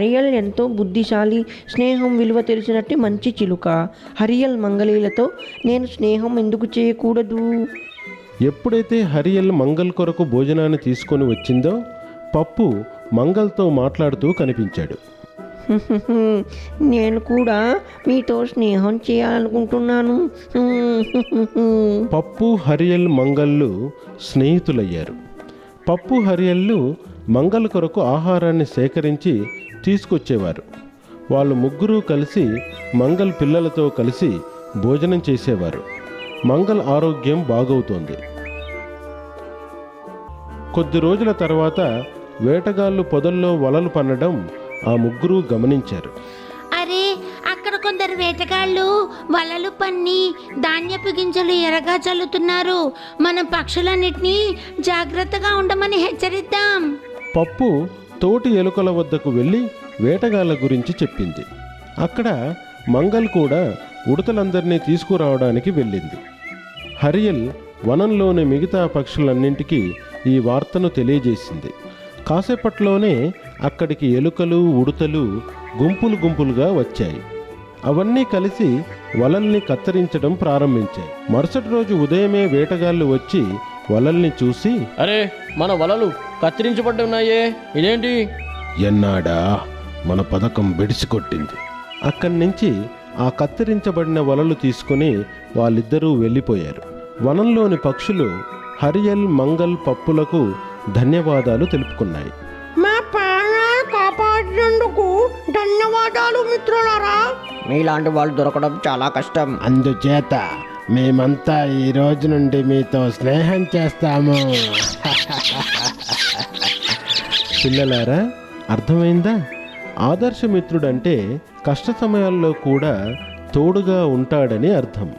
హరియల్ ఎంతో బుద్ధిశాలి, స్నేహం విలువ తెలిసినట్టు మంచి చిలుక. హరియల్ మంగళీలతో నేను స్నేహం ఎందుకు చేయకూడదు? ఎప్పుడైతే హరియల్ మంగల్ కొరకు భోజనాన్ని తీసుకొని వచ్చిందో పప్పు మంగల్తో మాట్లాడుతూ కనిపించాడు. నేను కూడా మీతో స్నేహం చేయాలనుకుంటున్నాను. పప్పు హరియల్ మంగళ్ళు స్నేహితులయ్యారు. పప్పు హరియళ్ళు మంగల్ కొరకు ఆహారాన్ని సేకరించి తీసుకొచ్చేవారు. వాళ్ళు ముగ్గురు కలిసి మంగల్ పిల్లలతో కలిసి భోజనం చేసేవారు. మంగల్ ఆరోగ్యం బాగవుతోంది. కొద్ది రోజుల తర్వాత వేటగాళ్ళు పొదల్లో వలలు పన్నడం ఆ ముగ్గురు గమనించారు. అరే, అక్కడ కొందరు వేటగాళ్ళు వలలు పన్ని ధాన్యపు గింజలు ఎరగా చల్లుతున్నారు. మనం పక్షులన్నిటినీ జాగ్రత్తగా ఉండమని హెచ్చరిద్దాం. పప్పు తోటి ఎలుకల వద్దకు వెళ్ళి వేటగాళ్ళ గురించి చెప్పింది. అక్కడ మంగల్ కూడా ఉడతలందరినీ తీసుకురావడానికి వెళ్ళింది. హరియల్ వనంలోని మిగతా పక్షులన్నింటికీ ఈ వార్తను తెలియజేసింది. కాసేపట్లోనే అక్కడికి ఎలుకలు, ఉడతలు గుంపులు గుంపులుగా వచ్చాయి. అవన్నీ కలిసి వలల్ని కత్తిరించడం ప్రారంభించాయి. మరుసటి రోజు ఉదయమే వేటగాళ్ళు వచ్చి వలల్ని చూసి, అరే, మన వలలు కత్తిరించబడి ఉన్నాయే, ఇదేంటి? ఎన్నాడా మన పథకం బెడిసికొట్టింది. అక్కడి నుంచి ఆ కత్తిరించబడిన వలలు తీసుకుని వాళ్ళిద్దరూ వెళ్ళిపోయారు. వనంలోని పక్షులు హరియల్, మంగల్, పప్పులకు ధన్యవాదాలు తెలుపుకున్నాయి. మా ప్రాణాలు కాపాడినందుకు ధన్యవాదాలు మిత్రులారా. మీలాంటి వాళ్ళు దొరకడం చాలా కష్టం. అందుచేత మేమంతా ఈ రోజు నుండి మీతో స్నేహం చేస్తాము. పిల్లలారా, అర్థమైందా? ఆదర్శమిత్రుడంటే కష్ట సమయాల్లో కూడా తోడుగా ఉంటాడని అర్థం.